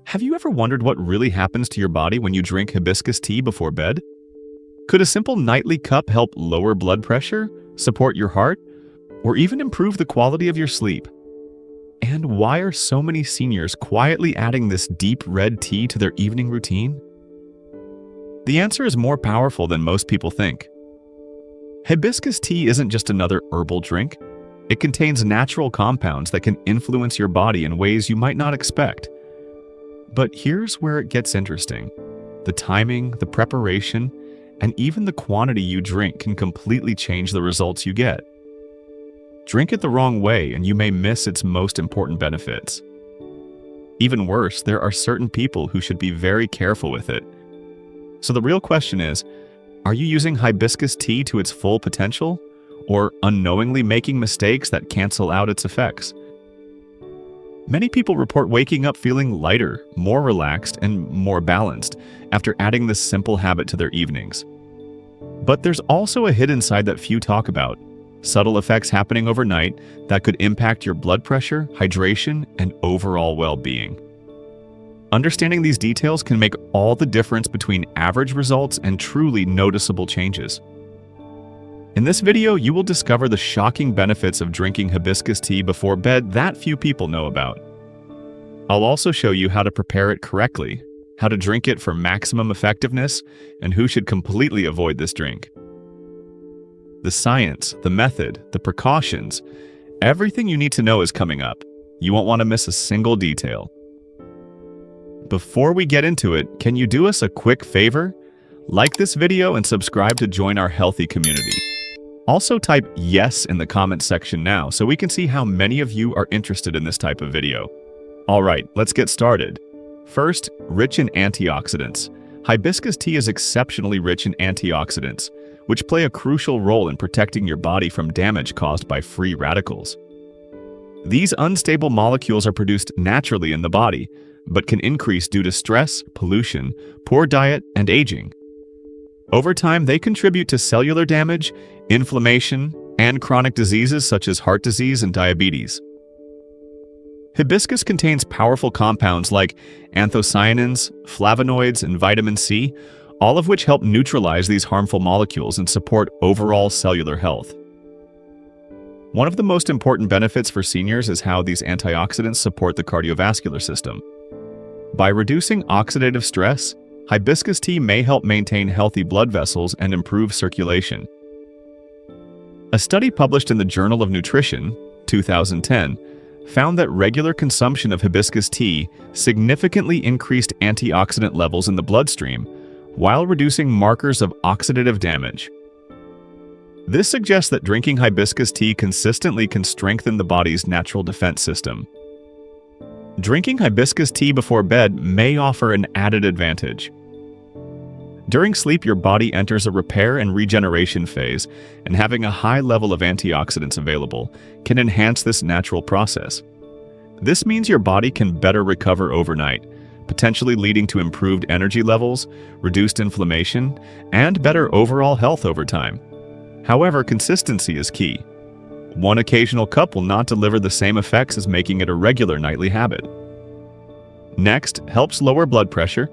Have you ever wondered what really happens to your body when you drink hibiscus tea before bed? Could a simple nightly cup help lower blood pressure, support your heart, or even improve the quality of your sleep? And why are so many seniors quietly adding this deep red tea to their evening routine? The answer is more powerful than most people think. Hibiscus tea isn't just another herbal drink. It contains natural compounds that can influence your body in ways you might not expect. But here's where it gets interesting. The timing, the preparation, and even the quantity you drink can completely change the results you get. Drink it the wrong way and you may miss its most important benefits. Even worse, there are certain people who should be very careful with it. So the real question is, are you using hibiscus tea to its full potential, or unknowingly making mistakes that cancel out its effects? Many people report waking up feeling lighter, more relaxed, and more balanced after adding this simple habit to their evenings. But there's also a hidden side that few talk about, subtle effects happening overnight that could impact your blood pressure, hydration, and overall well-being. Understanding these details can make all the difference between average results and truly noticeable changes. In this video, you will discover the shocking benefits of drinking hibiscus tea before bed that few people know about. I'll also show you how to prepare it correctly, how to drink it for maximum effectiveness, and who should completely avoid this drink. The science, the method, the precautions, everything you need to know is coming up. You won't want to miss a single detail. Before we get into it, can you do us a quick favor? Like this video and subscribe to join our healthy community. Also type yes in the comments section now so we can see how many of you are interested in this type of video. Alright, let's get started. First, rich in antioxidants. Hibiscus tea is exceptionally rich in antioxidants, which play a crucial role in protecting your body from damage caused by free radicals. These unstable molecules are produced naturally in the body, but can increase due to stress, pollution, poor diet, and aging. Over time, they contribute to cellular damage, inflammation, and chronic diseases such as heart disease and diabetes. Hibiscus contains powerful compounds like anthocyanins, flavonoids, and vitamin C, all of which help neutralize these harmful molecules and support overall cellular health. One of the most important benefits for seniors is how these antioxidants support the cardiovascular system. By reducing oxidative stress, hibiscus tea may help maintain healthy blood vessels and improve circulation. A study published in the Journal of Nutrition, 2010, found that regular consumption of hibiscus tea significantly increased antioxidant levels in the bloodstream while reducing markers of oxidative damage. This suggests that drinking hibiscus tea consistently can strengthen the body's natural defense system. Drinking hibiscus tea before bed may offer an added advantage. During sleep, your body enters a repair and regeneration phase, and having a high level of antioxidants available can enhance this natural process. This means your body can better recover overnight, potentially leading to improved energy levels, reduced inflammation, and better overall health over time. However, consistency is key. One occasional cup will not deliver the same effects as making it a regular nightly habit. Next, helps lower blood pressure.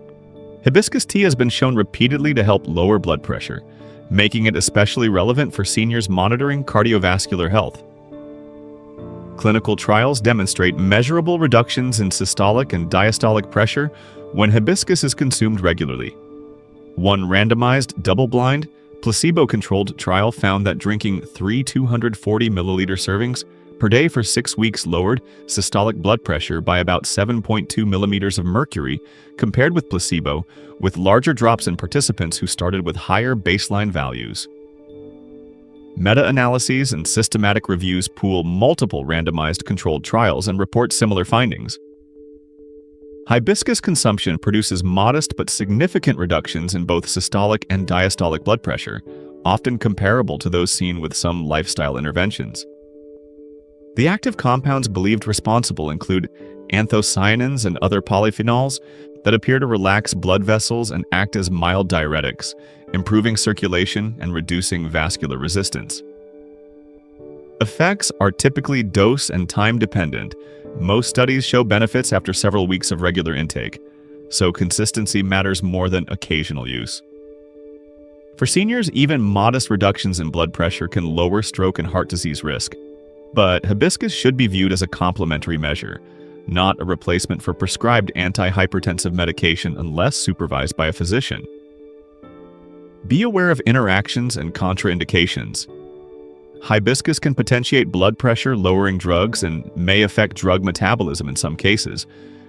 Hibiscus tea has been shown repeatedly to help lower blood pressure, making it especially relevant for seniors monitoring cardiovascular health. Clinical trials demonstrate measurable reductions in systolic and diastolic pressure when hibiscus is consumed regularly. One randomized, double-blind, placebo-controlled trial found that drinking 3 240 milliliter servings per day for 6 weeks lowered systolic blood pressure by about 7.2 millimeters of mercury compared with placebo, with larger drops in participants who started with higher baseline values. Meta-analyses and systematic reviews pool multiple randomized controlled trials and report similar findings. Hibiscus consumption produces modest but significant reductions in both systolic and diastolic blood pressure, often comparable to those seen with some lifestyle interventions. The active compounds believed responsible include anthocyanins and other polyphenols that appear to relax blood vessels and act as mild diuretics, improving circulation and reducing vascular resistance. Effects are typically dose and time dependent. Most studies show benefits after several weeks of regular intake, so consistency matters more than occasional use. For seniors, even modest reductions in blood pressure can lower stroke and heart disease risk. But hibiscus should be viewed as a complementary measure, not a replacement for prescribed antihypertensive medication unless supervised by a physician. Be aware of interactions and contraindications. Hibiscus can potentiate blood pressure-lowering drugs and may affect drug metabolism in some cases,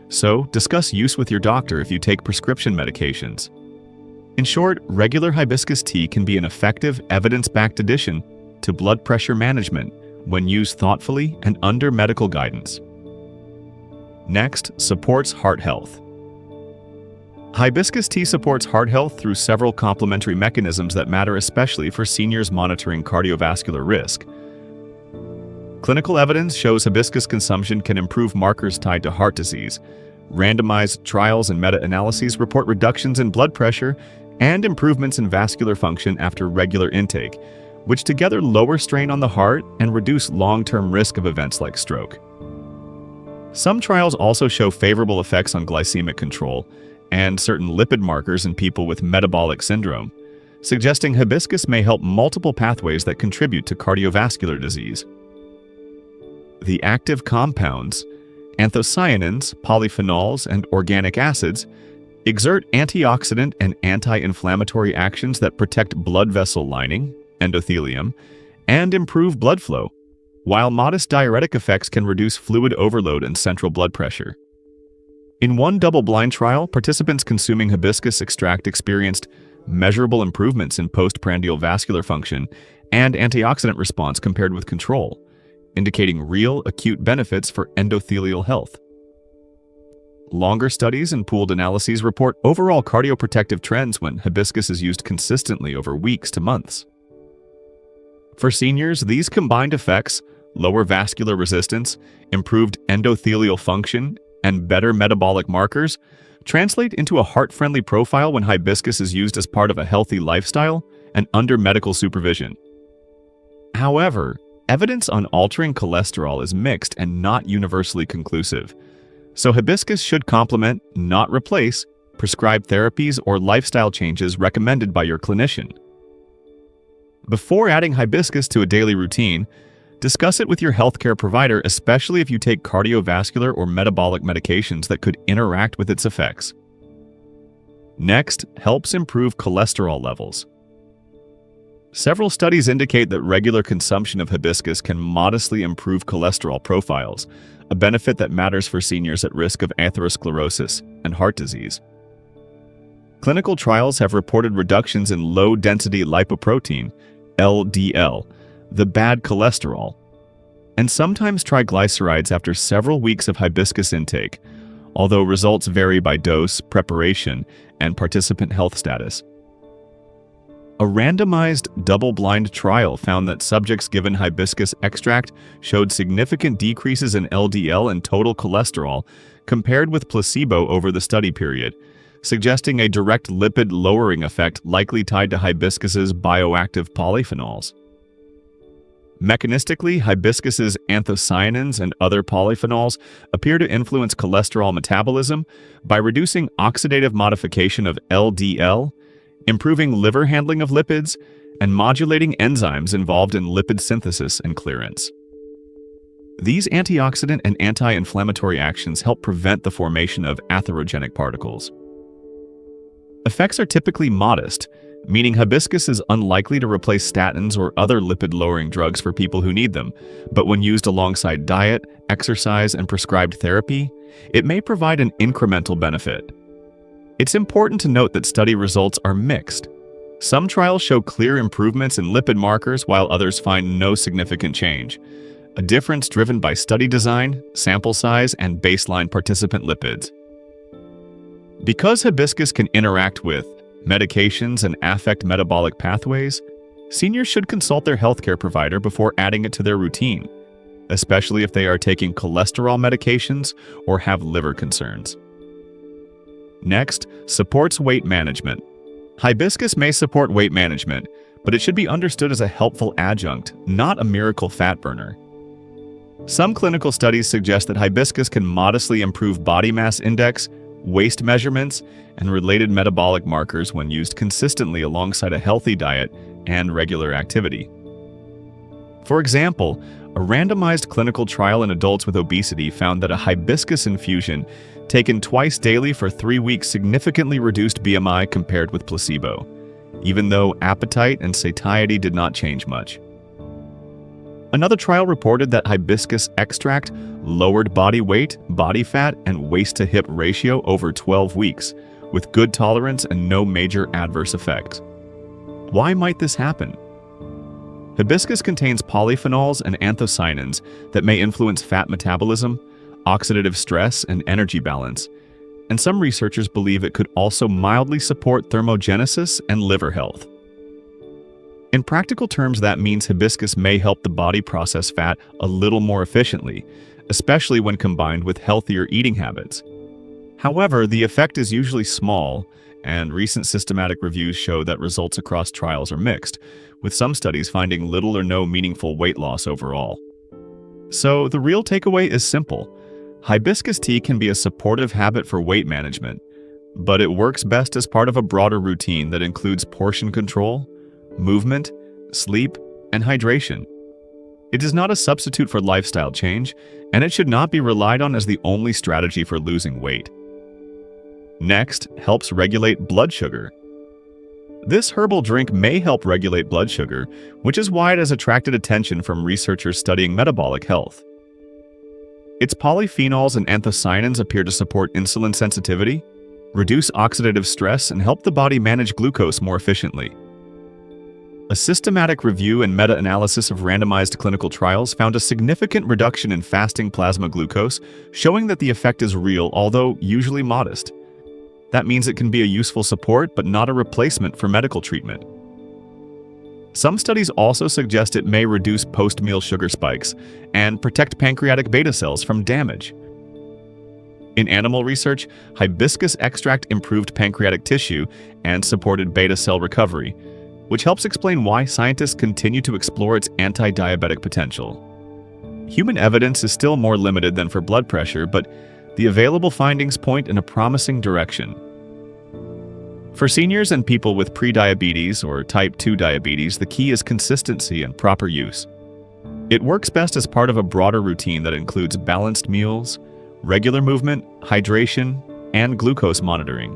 so discuss use with your doctor if you take prescription medications. In short, regular hibiscus tea can be an effective, evidence-backed addition to blood pressure management when used thoughtfully and under medical guidance. Next, supports heart health. Hibiscus tea supports heart health through several complementary mechanisms that matter especially for seniors monitoring cardiovascular risk. Clinical evidence shows hibiscus consumption can improve markers tied to heart disease. Randomized trials and meta-analyses report reductions in blood pressure and improvements in vascular function after regular intake, which together lower strain on the heart and reduce long-term risk of events like stroke. Some trials also show favorable effects on glycemic control and certain lipid markers in people with metabolic syndrome, suggesting hibiscus may help multiple pathways that contribute to cardiovascular disease. The active compounds, anthocyanins, polyphenols, and organic acids, exert antioxidant and anti-inflammatory actions that protect blood vessel lining, endothelium, and improve blood flow, while modest diuretic effects can reduce fluid overload and central blood pressure. In one double-blind trial, participants consuming hibiscus extract experienced measurable improvements in postprandial vascular function and antioxidant response compared with control, indicating real acute benefits for endothelial health. Longer studies and pooled analyses report overall cardioprotective trends when hibiscus is used consistently over weeks to months. For seniors, these combined effects, lower vascular resistance, improved endothelial function, and better metabolic markers, translate into a heart-friendly profile when hibiscus is used as part of a healthy lifestyle and under medical supervision. However, evidence on altering cholesterol is mixed and not universally conclusive, so hibiscus should complement, not replace, prescribed therapies or lifestyle changes recommended by your clinician. Before adding hibiscus to a daily routine, discuss it with your healthcare provider, especially if you take cardiovascular or metabolic medications that could interact with its effects. Next, helps improve cholesterol levels. Several studies indicate that regular consumption of hibiscus can modestly improve cholesterol profiles, a benefit that matters for seniors at risk of atherosclerosis and heart disease. Clinical trials have reported reductions in low-density lipoprotein, LDL, the bad cholesterol, and sometimes triglycerides after several weeks of hibiscus intake, although results vary by dose, preparation, and participant health status. A randomized, double-blind trial found that subjects given hibiscus extract showed significant decreases in LDL and total cholesterol compared with placebo over the study period, suggesting a direct lipid-lowering effect likely tied to hibiscus's bioactive polyphenols. Mechanistically, hibiscus's anthocyanins and other polyphenols appear to influence cholesterol metabolism by reducing oxidative modification of LDL, improving liver handling of lipids, and modulating enzymes involved in lipid synthesis and clearance. These antioxidant and anti-inflammatory actions help prevent the formation of atherogenic particles. Effects are typically modest, meaning hibiscus is unlikely to replace statins or other lipid-lowering drugs for people who need them, but when used alongside diet, exercise, and prescribed therapy, it may provide an incremental benefit. It's important to note that study results are mixed. Some trials show clear improvements in lipid markers while others find no significant change, a difference driven by study design, sample size, and baseline participant lipids. Because hibiscus can interact with medications and affect metabolic pathways, seniors should consult their healthcare provider before adding it to their routine, especially if they are taking cholesterol medications or have liver concerns. Next, supports weight management. Hibiscus may support weight management, but it should be understood as a helpful adjunct, not a miracle fat burner. Some clinical studies suggest that hibiscus can modestly improve body mass index, waist measurements, and related metabolic markers when used consistently alongside a healthy diet and regular activity. For example, a randomized clinical trial in adults with obesity found that a hibiscus infusion taken twice daily for 3 weeks significantly reduced BMI compared with placebo, even though appetite and satiety did not change much. Another trial reported that hibiscus extract lowered body weight, body fat, and waist-to-hip ratio over 12 weeks, with good tolerance and no major adverse effects. Why might this happen? Hibiscus contains polyphenols and anthocyanins that may influence fat metabolism, oxidative stress, and energy balance, and some researchers believe it could also mildly support thermogenesis and liver health. In practical terms, that means hibiscus may help the body process fat a little more efficiently, especially when combined with healthier eating habits. However, the effect is usually small, and recent systematic reviews show that results across trials are mixed, with some studies finding little or no meaningful weight loss overall. So, the real takeaway is simple. Hibiscus tea can be a supportive habit for weight management, but it works best as part of a broader routine that includes portion control, movement, sleep, and hydration. It is not a substitute for lifestyle change, and it should not be relied on as the only strategy for losing weight. Next, helps regulate blood sugar. This herbal drink may help regulate blood sugar, which is why it has attracted attention from researchers studying metabolic health. Its polyphenols and anthocyanins appear to support insulin sensitivity, reduce oxidative stress, and help the body manage glucose more efficiently. A systematic review and meta-analysis of randomized clinical trials found a significant reduction in fasting plasma glucose, showing that the effect is real, although usually modest. That means it can be a useful support, but not a replacement for medical treatment. Some studies also suggest it may reduce post-meal sugar spikes and protect pancreatic beta cells from damage. In animal research, hibiscus extract improved pancreatic tissue and supported beta cell recovery, which helps explain why scientists continue to explore its anti-diabetic potential. Human evidence is still more limited than for blood pressure, but the available findings point in a promising direction. For seniors and people with prediabetes or type 2 diabetes, the key is consistency and proper use. It works best as part of a broader routine that includes balanced meals, regular movement, hydration, and glucose monitoring.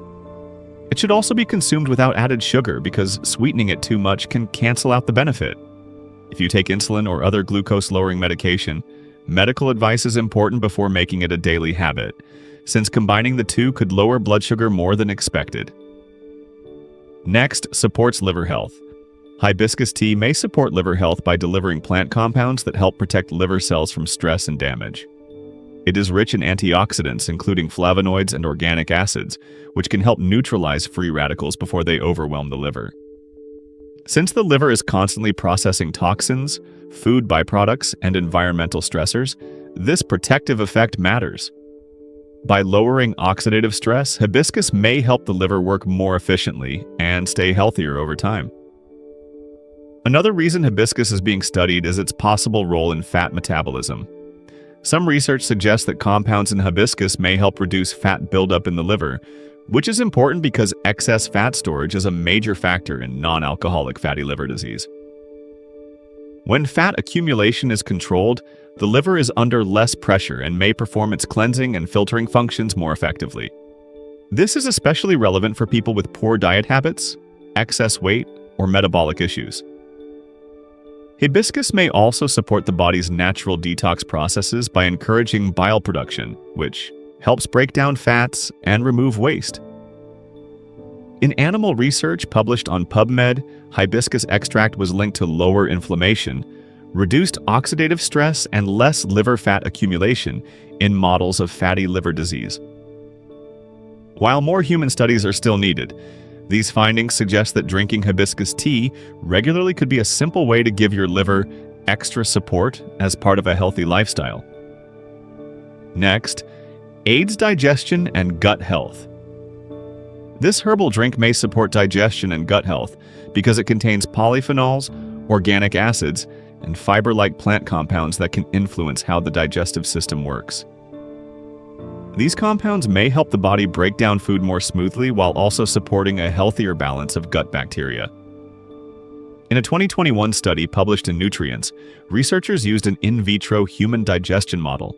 It should also be consumed without added sugar because sweetening it too much can cancel out the benefit. If you take insulin or other glucose-lowering medication, medical advice is important before making it a daily habit, since combining the two could lower blood sugar more than expected. Next, supports liver health. Hibiscus tea may support liver health by delivering plant compounds that help protect liver cells from stress and damage. It is rich in antioxidants, including flavonoids and organic acids, which can help neutralize free radicals before they overwhelm the liver. Since the liver is constantly processing toxins, food byproducts, and environmental stressors, this protective effect matters. By lowering oxidative stress, hibiscus may help the liver work more efficiently and stay healthier over time. Another reason hibiscus is being studied is its possible role in fat metabolism. Some research suggests that compounds in hibiscus may help reduce fat buildup in the liver, which is important because excess fat storage is a major factor in non-alcoholic fatty liver disease. When fat accumulation is controlled, the liver is under less pressure and may perform its cleansing and filtering functions more effectively. This is especially relevant for people with poor diet habits, excess weight, or metabolic issues. Hibiscus may also support the body's natural detox processes by encouraging bile production, which helps break down fats and remove waste. In animal research published on PubMed, hibiscus extract was linked to lower inflammation, reduced oxidative stress, and less liver fat accumulation in models of fatty liver disease. While more human studies are still needed, these findings suggest that drinking hibiscus tea regularly could be a simple way to give your liver extra support as part of a healthy lifestyle. Next, aids digestion and gut health. This herbal drink may support digestion and gut health because it contains polyphenols, organic acids, and fiber-like plant compounds that can influence how the digestive system works. These compounds may help the body break down food more smoothly while also supporting a healthier balance of gut bacteria. In a 2021 study published in Nutrients, researchers used an in vitro human digestion model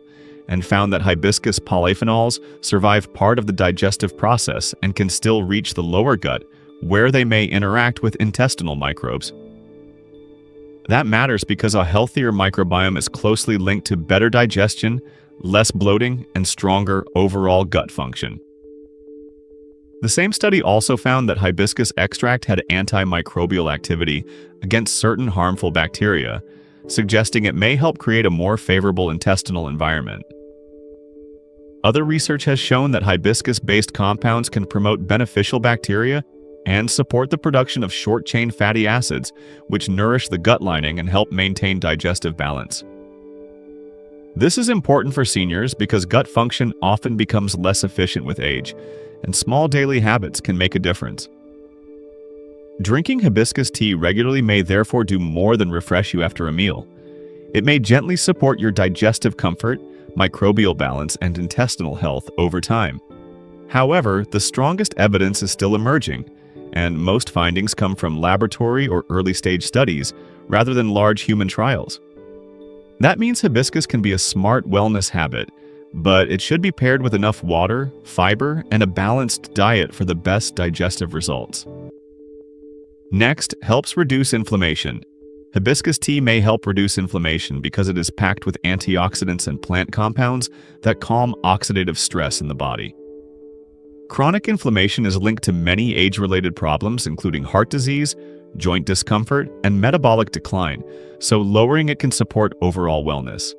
and found that hibiscus polyphenols survive part of the digestive process and can still reach the lower gut, where they may interact with intestinal microbes. That matters because a healthier microbiome is closely linked to better digestion, less bloating, and stronger overall gut function. The same study also found that hibiscus extract had antimicrobial activity against certain harmful bacteria, suggesting it may help create a more favorable intestinal environment. Other research has shown that hibiscus-based compounds can promote beneficial bacteria and support the production of short-chain fatty acids, which nourish the gut lining and help maintain digestive balance. This is important for seniors because gut function often becomes less efficient with age, and small daily habits can make a difference. Drinking hibiscus tea regularly may therefore do more than refresh you after a meal. It may gently support your digestive comfort, microbial balance, and intestinal health over time. However, the strongest evidence is still emerging, and most findings come from laboratory or early-stage studies rather than large human trials. That means hibiscus can be a smart wellness habit, but it should be paired with enough water, fiber, and a balanced diet for the best digestive results. Next, helps reduce inflammation. Hibiscus tea may help reduce inflammation because it is packed with antioxidants and plant compounds that calm oxidative stress in the body. Chronic inflammation is linked to many age-related problems, including heart disease, joint discomfort, and metabolic decline, so lowering it can support overall wellness.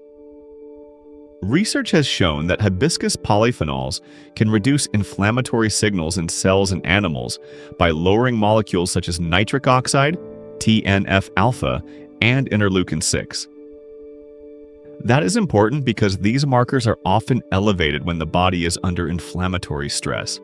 Research has shown that hibiscus polyphenols can reduce inflammatory signals in cells and animals by lowering molecules such as nitric oxide, TNF-alpha, and interleukin-6. That is important because these markers are often elevated when the body is under inflammatory stress.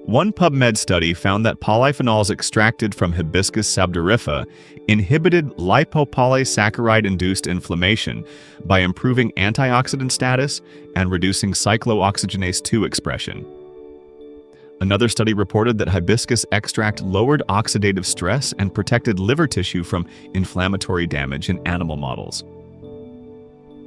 One PubMed study found that polyphenols extracted from Hibiscus sabdariffa inhibited lipopolysaccharide-induced inflammation by improving antioxidant status and reducing cyclooxygenase 2 expression. Another study reported that hibiscus extract lowered oxidative stress and protected liver tissue from inflammatory damage in animal models.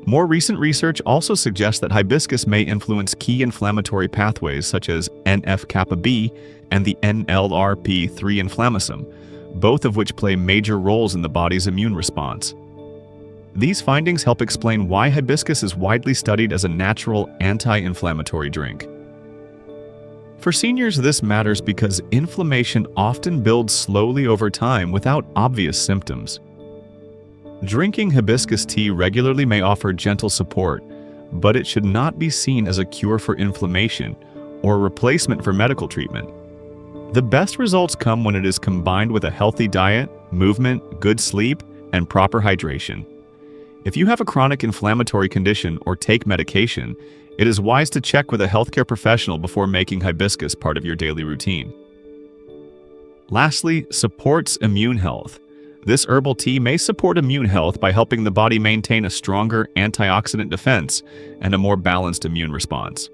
More recent research also suggests that hibiscus may influence key inflammatory pathways such as NF-kappa B and the NLRP3 inflammasome, both of which play major roles in the body's immune response. These findings help explain why hibiscus is widely studied as a natural anti-inflammatory drink. For seniors, this matters because inflammation often builds slowly over time without obvious symptoms. Drinking hibiscus tea regularly may offer gentle support, but it should not be seen as a cure for inflammation or a replacement for medical treatment. The best results come when it is combined with a healthy diet, movement, good sleep, and proper hydration. If you have a chronic inflammatory condition or take medication, it is wise to check with a healthcare professional before making hibiscus part of your daily routine. Lastly, supports immune health. This herbal tea may support immune health by helping the body maintain a stronger antioxidant defense and a more balanced immune response.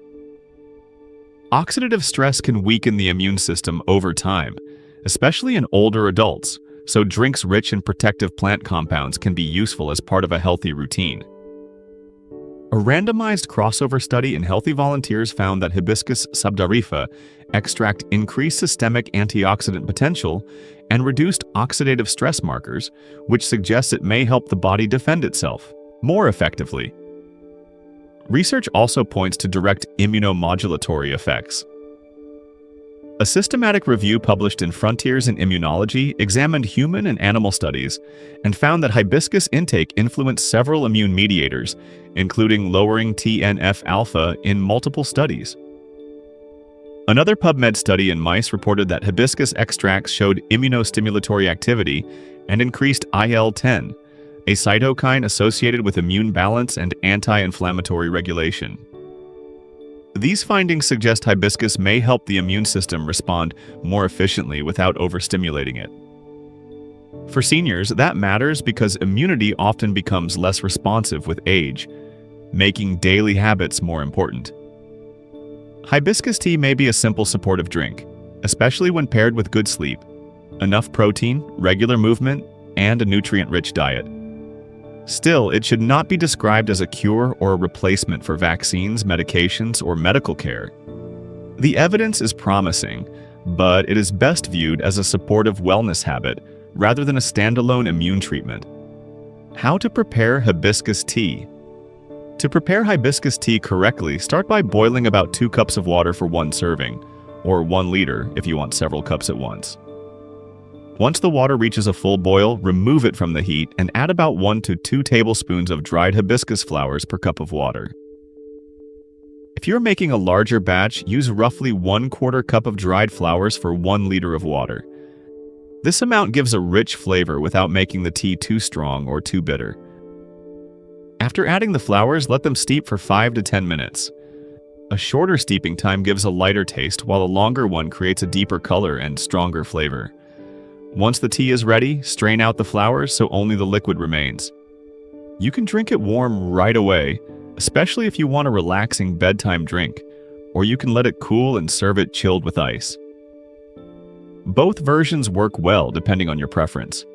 Oxidative stress can weaken the immune system over time, especially in older adults, so drinks rich in protective plant compounds can be useful as part of a healthy routine. A randomized crossover study in healthy volunteers found that Hibiscus sabdariffa extract increased systemic antioxidant potential and reduced oxidative stress markers, which suggests it may help the body defend itself more effectively. Research also points to direct immunomodulatory effects. A systematic review published in Frontiers in Immunology examined human and animal studies and found that hibiscus intake influenced several immune mediators, including lowering TNF-alpha in multiple studies. Another PubMed study in mice reported that hibiscus extracts showed immunostimulatory activity and increased IL-10, a cytokine associated with immune balance and anti-inflammatory regulation. These findings suggest hibiscus may help the immune system respond more efficiently without overstimulating it. For seniors, that matters because immunity often becomes less responsive with age, making daily habits more important. Hibiscus tea may be a simple supportive drink, especially when paired with good sleep, enough protein, regular movement, and a nutrient-rich diet. Still, it should not be described as a cure or a replacement for vaccines, medications, or medical care. The evidence is promising, but it is best viewed as a supportive wellness habit rather than a standalone immune treatment. How to prepare hibiscus tea? To prepare hibiscus tea correctly, start by boiling about 2 cups of water for 1 serving, or 1 liter if you want several cups at once. Once the water reaches a full boil, remove it from the heat and add about 1 to 2 tablespoons of dried hibiscus flowers per cup of water. If you're making a larger batch, use roughly 1/4 cup of dried flowers for 1 liter of water. This amount gives a rich flavor without making the tea too strong or too bitter. After adding the flowers, let them steep for 5 to 10 minutes. A shorter steeping time gives a lighter taste, while a longer one creates a deeper color and stronger flavor. Once the tea is ready, strain out the flowers so only the liquid remains. You can drink it warm right away, especially if you want a relaxing bedtime drink, or you can let it cool and serve it chilled with ice. Both versions work well depending on your preference.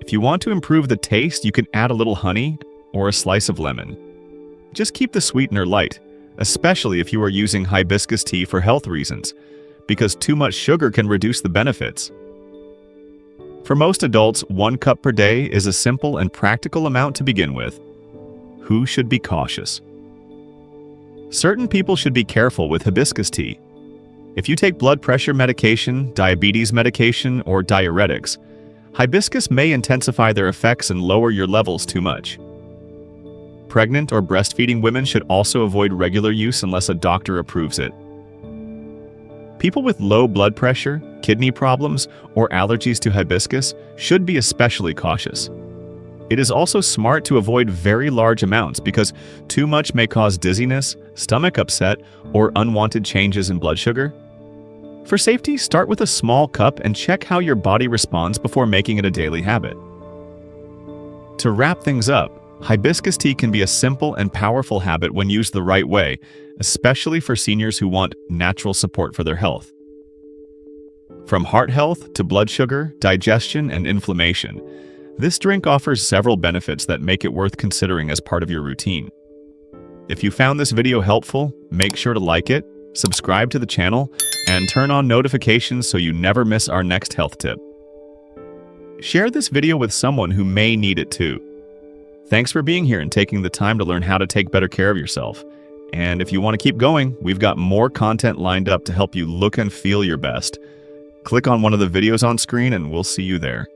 If you want to improve the taste, you can add a little honey or a slice of lemon. Just keep the sweetener light, especially if you are using hibiscus tea for health reasons, because too much sugar can reduce the benefits. For most adults, 1 cup per day is a simple and practical amount to begin with. Who should be cautious? Certain people should be careful with hibiscus tea. If you take blood pressure medication, diabetes medication, or diuretics, hibiscus may intensify their effects and lower your levels too much. Pregnant or breastfeeding women should also avoid regular use unless a doctor approves it. People with low blood pressure, kidney problems, or allergies to hibiscus should be especially cautious. It is also smart to avoid very large amounts because too much may cause dizziness, stomach upset, or unwanted changes in blood sugar. For safety, start with a small cup and check how your body responds before making it a daily habit. To wrap things up, hibiscus tea can be a simple and powerful habit when used the right way, especially for seniors who want natural support for their health. From heart health to blood sugar, digestion, and inflammation, this drink offers several benefits that make it worth considering as part of your routine. If you found this video helpful, make sure to like it, subscribe to the channel, and turn on notifications so you never miss our next health tip. Share this video with someone who may need it too. Thanks for being here and taking the time to learn how to take better care of yourself. And if you want to keep going, we've got more content lined up to help you look and feel your best. Click on one of the videos on screen and we'll see you there.